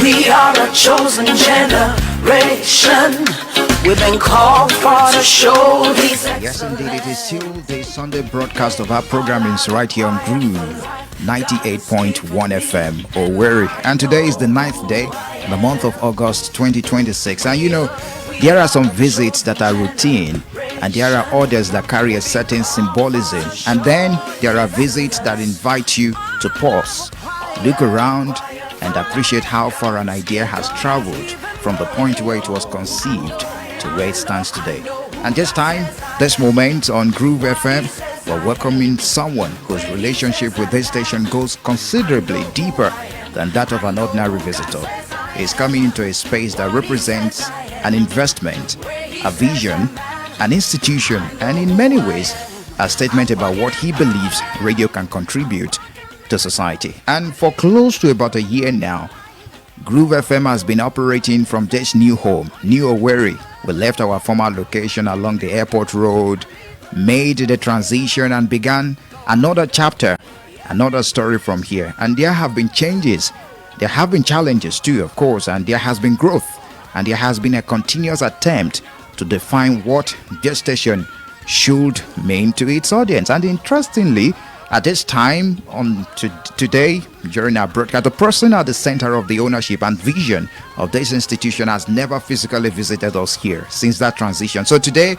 We are a chosen generation. We've been called for to show these. Yes, indeed, it is still the Sunday broadcast of our programmings right here on Groove 98.1 FM, Owerri. And today is the 9th day, the month of August 2026. And you know, there are some visits that are routine, and there are others that carry a certain symbolism. And then there are visits that invite you to pause, look around, and appreciate how far an idea has traveled from the point where it was conceived to where it stands today. And this time, this moment on Groove FM, we're welcoming someone whose relationship with this station goes considerably deeper than that of an ordinary visitor. He's coming into a space that represents an investment, a vision, an institution, and in many ways, a statement about what he believes radio can contribute to society. And for close to about a year now, Groove FM has been operating from this new home, New Owerri. We left our former location along the airport road, made the transition, and began another chapter, another story from here. And there have been changes, there have been challenges too, of course, and there has been growth, and there has been a continuous attempt to define what this station should mean to its audience. And interestingly, at this time, today, during our broadcast, the person at the center of the ownership and vision of this institution has never physically visited us here since that transition. So today,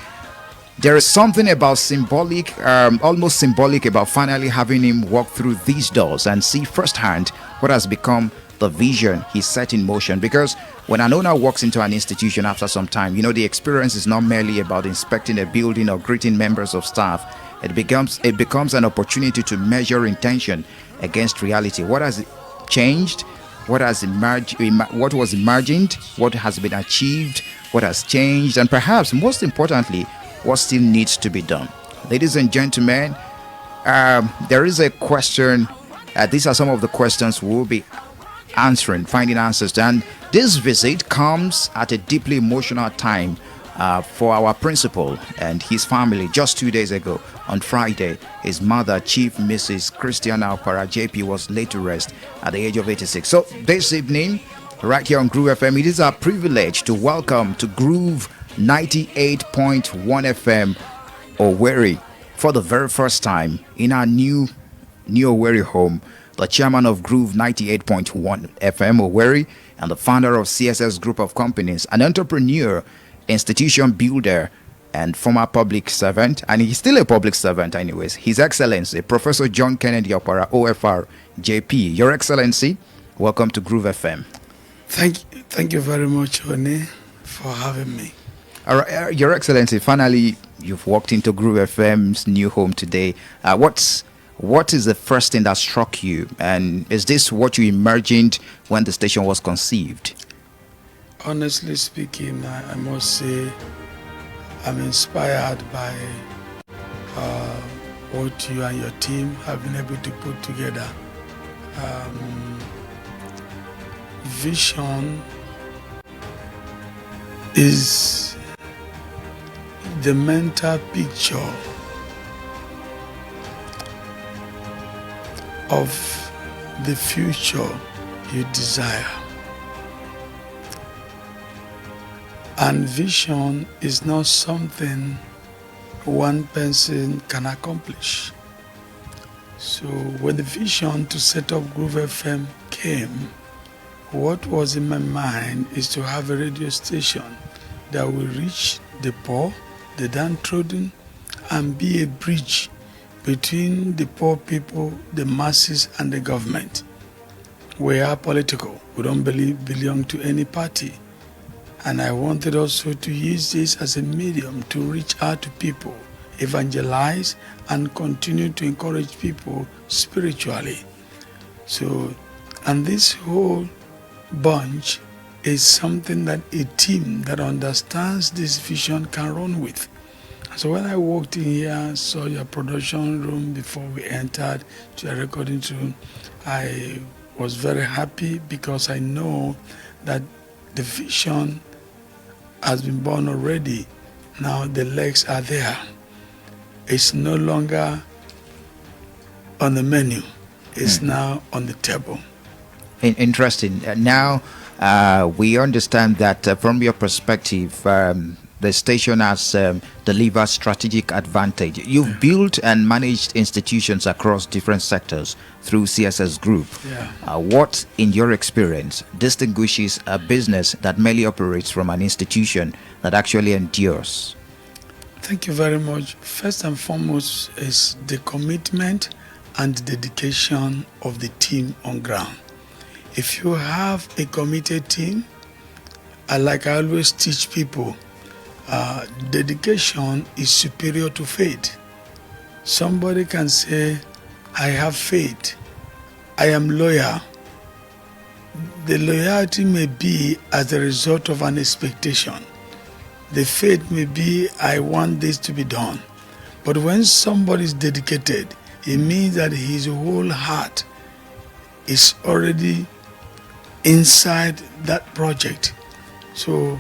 there is something about symbolic, almost symbolic, about finally having him walk through these doors and see firsthand what has become the vision he set in motion. Because when an owner walks into an institution after some time, you know, the experience is not merely about inspecting a building or greeting members of staff. It becomes an opportunity to measure intention against reality. What has changed? What has emerged? What was imagined? What has been achieved? What has changed? And perhaps most importantly, what still needs to be done? Ladies and gentlemen, there is a question. These are some of the questions we will be answering, finding answers to. And this visit comes at a deeply emotional time for our principal and his family. Just 2 days ago, on Friday, his mother, Chief Mrs. Kennedy Opara, JP, was laid to rest at the age of 86. So this evening, right here on Groove FM, it is our privilege to welcome to Groove 98.1 FM Owerri for the very first time in our new Owerri home, the chairman of Groove 98.1 FM Owerri and the founder of CSS Group of Companies, an entrepreneur, institution builder, and former public servant, and he's still a public servant anyways, His Excellency Professor John Kennedy Opara, OFR, JP. Your Excellency, welcome to Groove FM. Thank you very much, One, for having me. All right, Your Excellency, finally, you've walked into Groove FM's new home today. What is the first thing that struck you, and is this what you imagined when the station was conceived? Honestly speaking, I must say I'm inspired by what you and your team have been able to put together. Vision is the mental picture of the future you desire. And vision is not something one person can accomplish. So when the vision to set up Groove FM came, what was in my mind is to have a radio station that will reach the poor, the downtrodden, and be a bridge between the poor people, the masses, and the government. We are political. We don't belong to any party. And I wanted also to use this as a medium to reach out to people, evangelize, and continue to encourage people spiritually. So, and this whole bunch is something that a team that understands this vision can run with. So when I walked in here, saw your production room before we entered to a recording room, I was very happy because I know that the vision has been born already. Now the legs are there. It's no longer on the menu. It's now on the table. Interesting. Now, We understand that from your perspective, the station has delivered strategic advantage. You've built and managed institutions across different sectors through CSS Group. What, in your experience, distinguishes a business that merely operates from an institution that actually endures? Thank you very much. First and foremost is the commitment and the dedication of the team on ground. If you have a committed team, like I always teach people, dedication is superior to faith. Somebody can say, I have faith, I am loyal. The loyalty may be as a result of an expectation. The faith may be, I want this to be done. But when somebody is dedicated, it means that his whole heart is already inside that project. So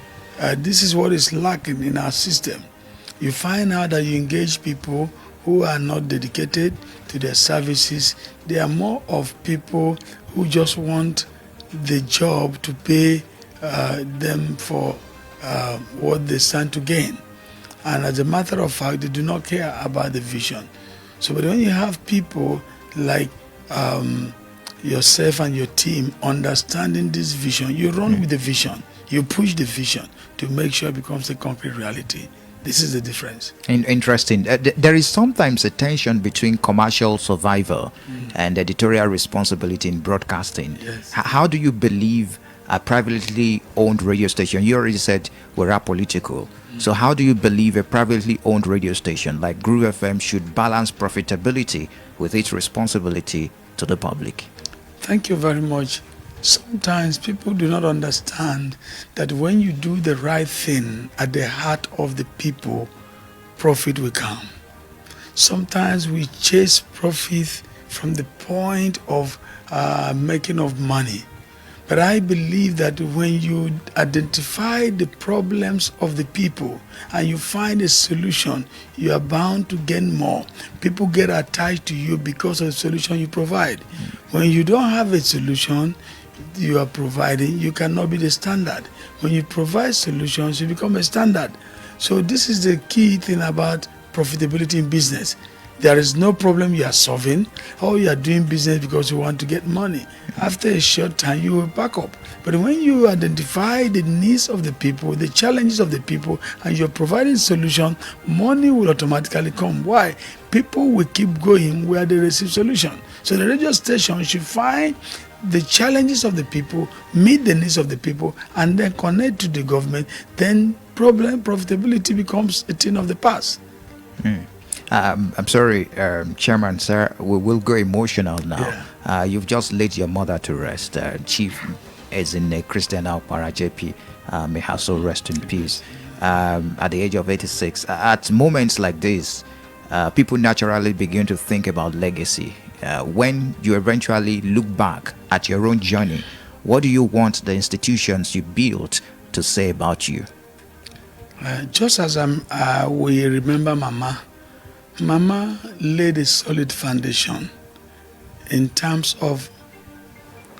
this is what is lacking in our system. You find out that you engage people who are not dedicated to their services. They are more of people who just want the job to pay them for what they stand to gain. And as a matter of fact, they do not care about the vision. So, but when you have people like yourself and your team understanding this vision, you run with the vision, you push the vision to make sure it becomes a concrete reality. This is the difference. Interesting. There is sometimes a tension between commercial survival and editorial responsibility in broadcasting. Yes. How do you believe a privately owned radio station, you already said we're apolitical, so how do you believe a privately owned radio station like Groove FM should balance profitability with its responsibility to the public? Thank you very much. Sometimes people do not understand that when you do the right thing at the heart of the people, profit will come. Sometimes we chase profit from the point of making of money. But I believe that when you identify the problems of the people and you find a solution, you are bound to gain more. People get attached to you because of the solution you provide. When you don't have a solution you are providing, you cannot be the standard. When you provide solutions, you become a standard. So this is the key thing about profitability in business. There is no problem you are solving, or you are doing business because you want to get money. After a short time, you will back up. But when you identify the needs of the people, the challenges of the people, and you're providing solution, money will automatically come. Why? People will keep going where they receive solution. So the radio station should find the challenges of the people, meet the needs of the people, and then connect to the government. Then profitability becomes a thing of the past. I'm sorry, Chairman, sir, we will go emotional now. Yeah. You've just laid your mother to rest. Chief, as in Kennedy Opara, JP, may her soul rest in peace. At the age of 86, at moments like this, people naturally begin to think about legacy. When you eventually look back at your own journey, what do you want the institutions you built to say about you? Just as we remember Mama laid a solid foundation in terms of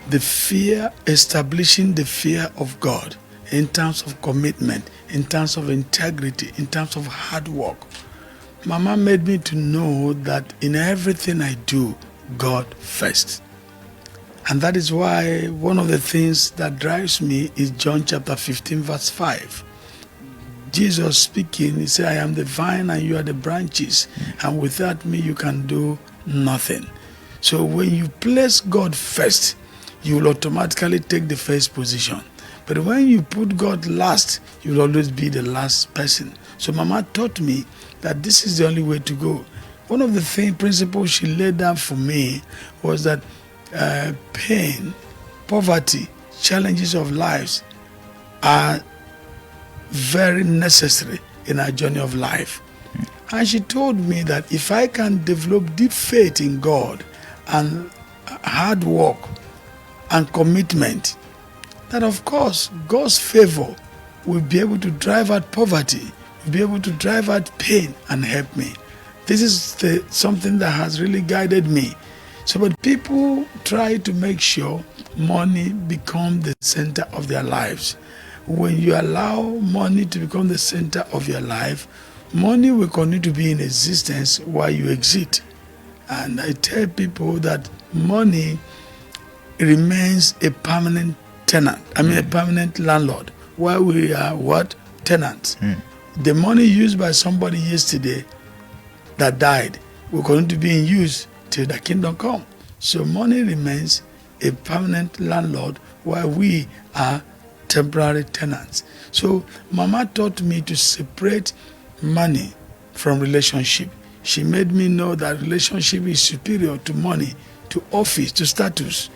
the fear, establishing the fear of God, in terms of commitment, in terms of integrity, in terms of hard work. Mama made me to know that in everything I do, God first. And that is why one of the things that drives me is John chapter 15 verse 5. Jesus speaking, he said, I am the vine and you are the branches, and without me you can do nothing. So when you place God first, you will automatically take the first position. But when you put God last, you will always be the last person. So Mama taught me that this is the only way to go. One of the principles she laid down for me was that pain, poverty, challenges of lives are very necessary in our journey of life. And she told me that if I can develop deep faith in God and hard work and commitment, that of course God's favor will be able to drive out poverty, will be able to drive out pain and help me. This is something that has really guided me. So, but people try to make sure money become the center of their lives. When you allow money to become the center of your life, money will continue to be in existence while you exist. And I tell people that money remains a permanent tenant, a permanent landlord, while we are what? Tenants. The money used by somebody yesterday that died will continue to be in use till the kingdom come. So money remains a permanent landlord while we are temporary tenants. So Mama taught me to separate money from relationship. She made me know that relationship is superior to money, to office, to status.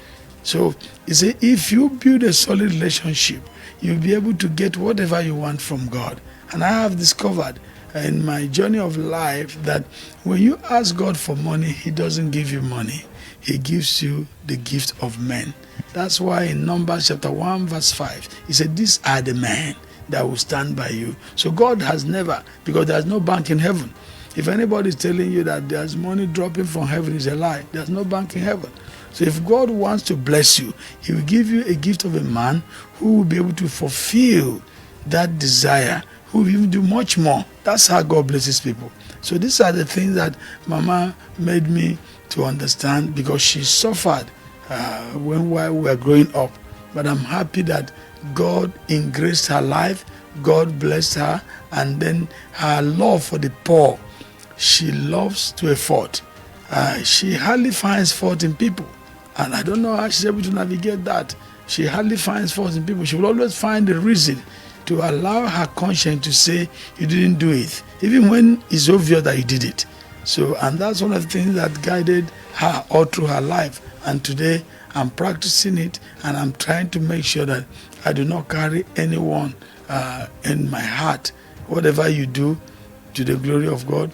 So he said, if you build a solid relationship, you'll be able to get whatever you want from God. And I have discovered in my journey of life that when you ask God for money, He doesn't give you money. He gives you the gift of men. That's why in Numbers chapter 1 verse 5, He said, these are the men that will stand by you. So God has never, because there's no bank in heaven. If anybody is telling you that there's money dropping from heaven, it's a lie. There's no bank in heaven. So if God wants to bless you, He will give you a gift of a man who will be able to fulfill that desire, who will even do much more. That's how God blesses people. So these are the things that Mama made me to understand, because she suffered while we were growing up. But I'm happy that God engraced her life, God blessed her, and then her love for the poor. She loves to a fault. She hardly finds fault in people. And I don't know how she's able to navigate that. She hardly finds fault in people. She will always find a reason to allow her conscience to say you didn't do it, even when it's obvious that you did it. So, and that's one of the things that guided her all through her life. And today I'm practicing it, and I'm trying to make sure that I do not carry anyone in my heart. Whatever you do to the glory of God,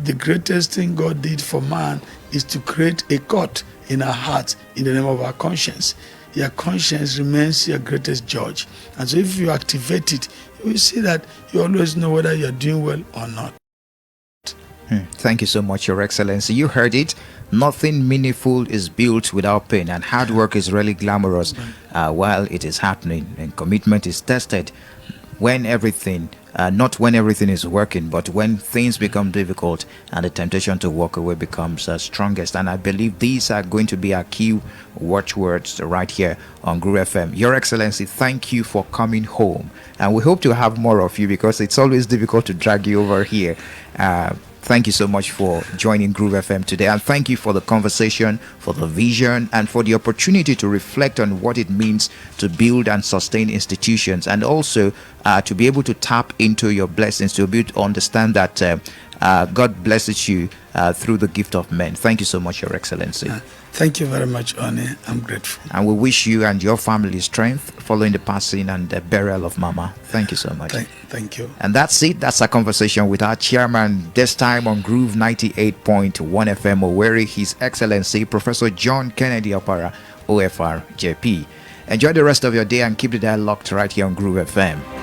the greatest thing God did for man is to create a court in our heart in the name of our conscience. Your conscience remains your greatest judge. And so if you activate it, you will see that you always know whether you're doing well or not. Thank you so much, Your Excellency. You heard it. Nothing meaningful is built without pain, and hard work is really glamorous while it is happening, and commitment is tested when everything, not when everything is working, but when things become difficult and the temptation to walk away becomes strongest. And I believe these are going to be our key watchwords right here on Guru FM. Your Excellency, thank you for coming home, and we hope to have more of you, because it's always difficult to drag you over here. Thank you so much for joining Groove FM today, and thank you for the conversation, for the vision, and for the opportunity to reflect on what it means to build and sustain institutions, and also to be able to tap into your blessings, to be able to understand that God blesses you through the gift of men. Thank you so much, Your Excellency. Thank you very much, Oni. I'm grateful. And we wish you and your family strength following the passing and the burial of Mama. Thank you so much. Thank you. And that's it. That's our conversation with our chairman, this time on Groove 98.1 FM Owerri, His Excellency Professor John Kennedy Opara, OFR JP. Enjoy the rest of your day and keep the dial locked right here on Groove FM.